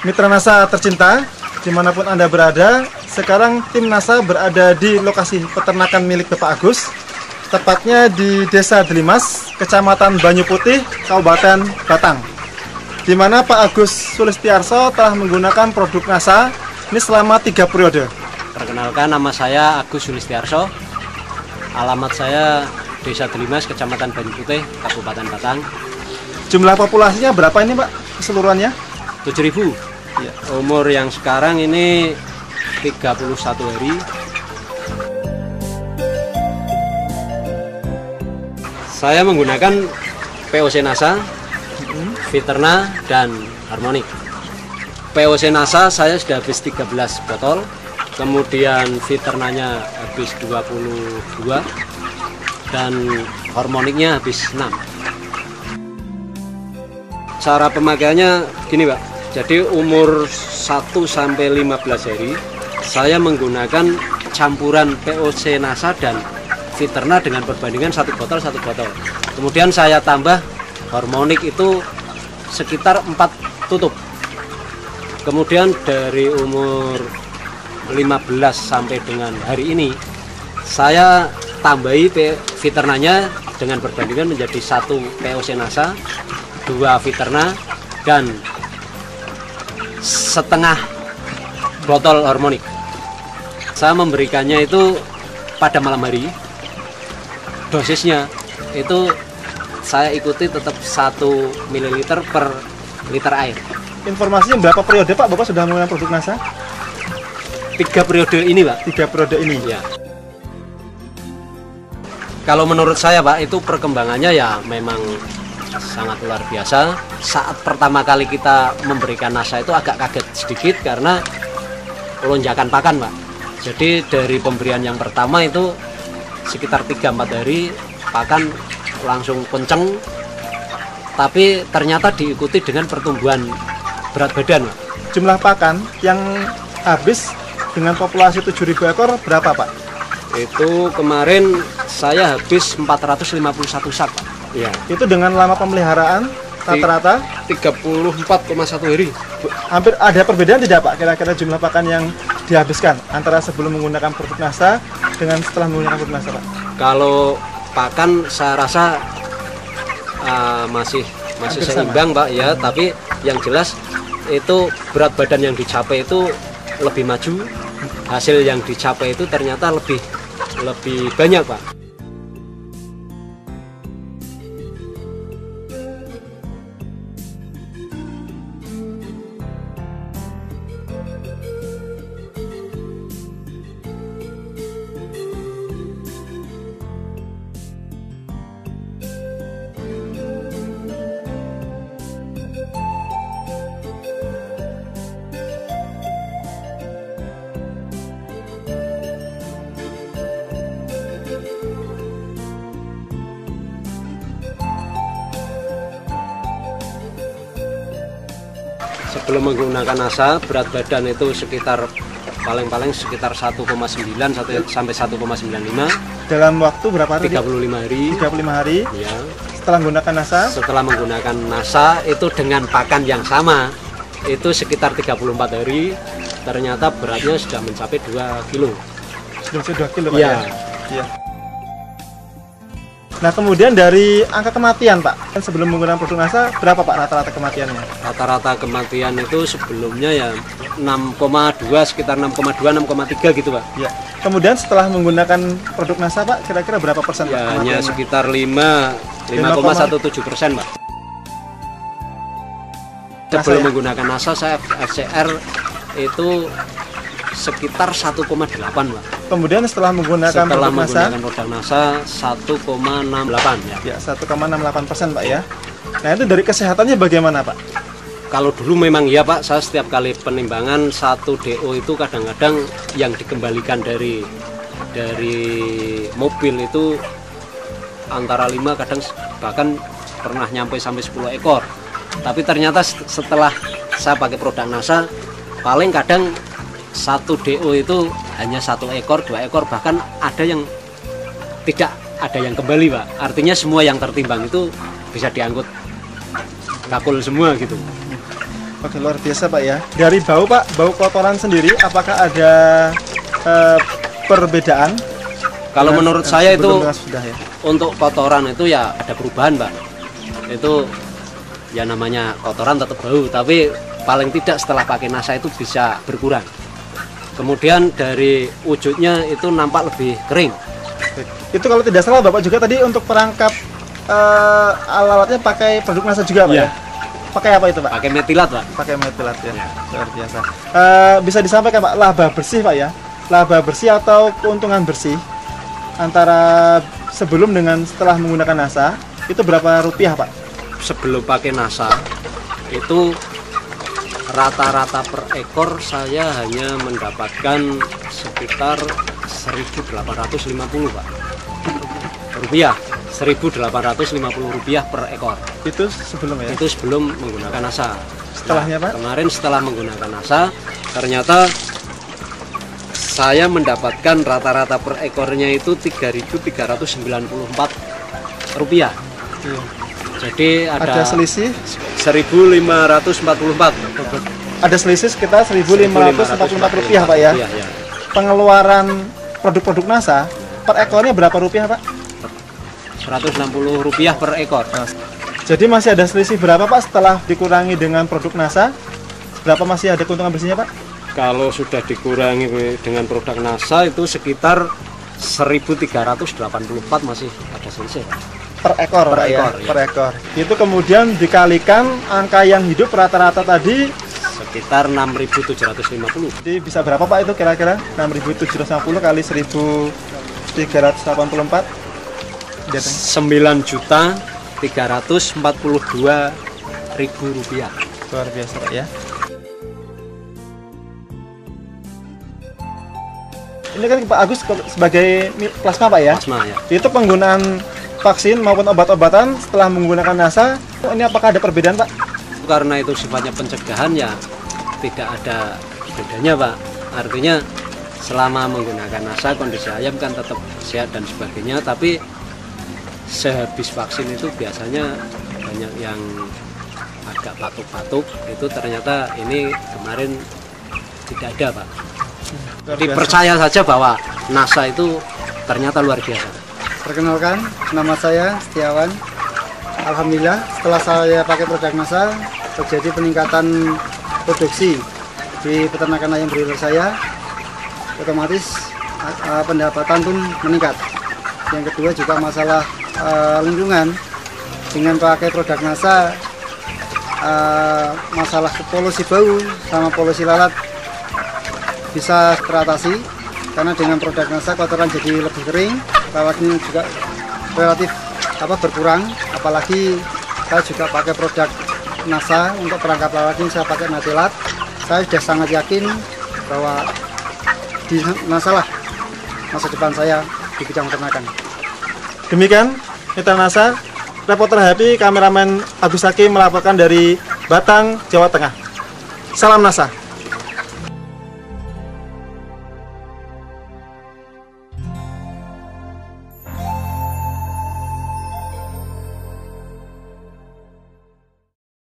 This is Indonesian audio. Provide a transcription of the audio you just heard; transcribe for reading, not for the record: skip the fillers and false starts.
Mitra NASA tercinta, dimanapun Anda berada, sekarang tim NASA berada di lokasi peternakan milik Bapak Agus, tepatnya di Desa Delimas, Kecamatan Banyu Putih, Kabupaten Batang, di mana Pak Agus Sulistiarso telah menggunakan produk NASA ini selama 3 periode. Perkenalkan, nama saya Agus Sulistiarso, alamat saya Desa Delimas, Kecamatan Banyu Putih, Kabupaten Batang. Jumlah populasinya berapa ini Pak keseluruhannya? 7.000. Ya. Umur yang sekarang ini 31 hari. Saya menggunakan POC NASA, Viterna, dan Harmonic. POC NASA saya sudah habis 13 botol, kemudian Viternanya habis 22, dan Harmonicnya habis 6. Cara pemakaiannya gini Pak, jadi umur 1 sampai 15 hari saya menggunakan campuran POC NASA dan Viterna dengan perbandingan 1 botol. Kemudian saya tambah Harmonic itu sekitar 4 tutup. Kemudian dari umur 15 sampai dengan hari ini saya tambahi Viternanya dengan perbandingan menjadi 1 POC NASA, 2 Viterna, dan setengah botol Harmonic. Saya memberikannya itu pada malam hari. Dosisnya itu saya ikuti tetap 1 ml per liter air. Informasinya berapa periode Pak Bapak sudah menggunakan produk NASA? 3 periode ini Pak. 3 periode ini ya. Kalau menurut saya Pak, itu perkembangannya ya memang sangat luar biasa. Saat pertama kali kita memberikan NASA itu agak kaget sedikit karena lonjakan pakan Pak. Jadi dari pemberian yang pertama itu sekitar 3-4 hari pakan langsung kenceng, tapi ternyata diikuti dengan pertumbuhan berat badan Pak. Jumlah pakan yang habis dengan populasi 7.000 ekor berapa Pak? Itu kemarin saya habis 451 sak Pak. Ya. Itu dengan lama pemeliharaan rata-rata 34,1 hari. Hampir ada perbedaan tidak Pak kira-kira jumlah pakan yang dihabiskan antara sebelum menggunakan produk NASA dengan setelah menggunakan produk NASA Pak? Kalau pakan saya rasa masih seimbang Pak ya, tapi yang jelas itu berat badan yang dicapai itu lebih maju, hasil yang dicapai itu ternyata lebih banyak Pak. Sebelum menggunakan NASA, berat badan itu sekitar paling sekitar 1,9 sampai 1,95. Dalam waktu berapa hari? 35 hari. 35 hari. Ya. Setelah menggunakan NASA? Setelah menggunakan NASA itu dengan pakan yang sama, itu sekitar 34 hari, ternyata beratnya sudah mencapai 2 kilo. Sudah 2 kilo Pak ya? Ya. Nah kemudian dari angka kematian Pak, sebelum menggunakan produk NASA berapa Pak rata-rata kematiannya? Rata-rata kematian itu sebelumnya ya 6,2, sekitar 6,2, 6,3 gitu Pak. Ya. Kemudian setelah menggunakan produk NASA Pak, kira-kira berapa persen ya, Pak? Hanya sekitar 5,17% Pak. Sebelum menggunakan NASA saya FCR itu sekitar 1,8 Pak. Kemudian setelah menggunakan produk NASA 1,68 ya. Ya 1,68% Pak ya. Nah itu dari kesehatannya bagaimana Pak? Kalau dulu memang ya Pak, saya setiap kali penimbangan 1 DO itu kadang-kadang yang dikembalikan dari mobil itu antara 5, kadang bahkan pernah nyampe sampai 10 ekor. Tapi ternyata setelah saya pakai produk NASA, paling kadang 1 DO itu hanya 1 ekor, 2 ekor, bahkan ada yang tidak ada yang kembali Pak. Artinya semua yang tertimbang itu bisa diangkut kakul semua gitu. Oke, luar biasa Pak ya. Dari bau Pak, bau kotoran sendiri, apakah ada perbedaan? Kalau menurut saya itu sudah ya. untuk kotoran itu ya ada perubahan Pak. Itu ya namanya kotoran tetap bau, tapi paling tidak setelah pakai NASA itu bisa berkurang. Kemudian dari wujudnya itu nampak lebih kering. Itu kalau tidak salah Bapak juga tadi untuk perangkap alat-alatnya pakai produk NASA juga Pak Iya. ya? Pakai apa itu Pak? Pakai metilat Pak. Pakai metilat ya, luar biasa. Bisa disampaikan Pak, laba bersih Pak ya? Laba bersih atau keuntungan bersih antara sebelum dengan setelah menggunakan NASA itu berapa rupiah Pak? Sebelum pakai NASA itu rata-rata per ekor saya hanya mendapatkan sekitar 1.850 Pak rupiah, 1.850 rupiah per ekor. Itu sebelum ya? Itu sebelum menggunakan NASA. Setelahnya Pak? Kemarin setelah menggunakan NASA ternyata saya mendapatkan rata-rata per ekornya itu 3.394 rupiah. Iya. Jadi Ada selisih? 1.544. Ada selisih sekitar 1.544 rupiah Pak ya? Iya, ya. Pengeluaran produk-produk NASA per ekornya berapa rupiah Pak? 160 rupiah per ekor. Jadi masih ada selisih berapa Pak setelah dikurangi dengan produk NASA? Berapa masih ada keuntungan bersihnya Pak? Kalau sudah dikurangi dengan produk NASA itu sekitar 1.384 masih ada selisih. Per ekor Per Pak ya? ekor, ya. Per ekor. Itu kemudian dikalikan angka yang hidup rata-rata tadi, Sekitar 6.750. jadi bisa berapa Pak itu kira-kira? 6.750 kali 1.384? 9.342.000 rupiah. Luar biasa Pak ya. Ini kan Pak Agus sebagai plasma Pak ya? Plasma ya. Itu penggunaan vaksin maupun obat-obatan setelah menggunakan NASA, ini apakah ada perbedaan Pak? Karena itu sifatnya pencegahan ya tidak ada bedanya Pak. Artinya selama menggunakan NASA kondisi ayam kan tetap sehat dan sebagainya, tapi sehabis vaksin itu biasanya banyak yang agak batuk-batuk, itu ternyata ini kemarin tidak ada Pak. Jadi percaya saja bahwa NASA itu ternyata luar biasa. Perkenalkan, nama saya Setiawan. Alhamdulillah setelah saya pakai produk NASA terjadi peningkatan produksi di peternakan ayam broiler saya, otomatis pendapatan pun meningkat. Yang kedua juga masalah lingkungan, dengan pakai produk NASA masalah polusi bau sama polusi lalat bisa teratasi, karena dengan produk NASA kotoran jadi lebih kering, lalatnya juga relatif berkurang. Apalagi saya juga pakai produk NASA untuk perangkap lalat ini, saya pakai metilat. Saya sudah sangat yakin bahwa di NASA lah masa depan saya di bidang peternakan. Demikian Mitra NASA, reporter Happy, kameramen Agus Hakim melaporkan dari Batang, Jawa Tengah. Salam NASA.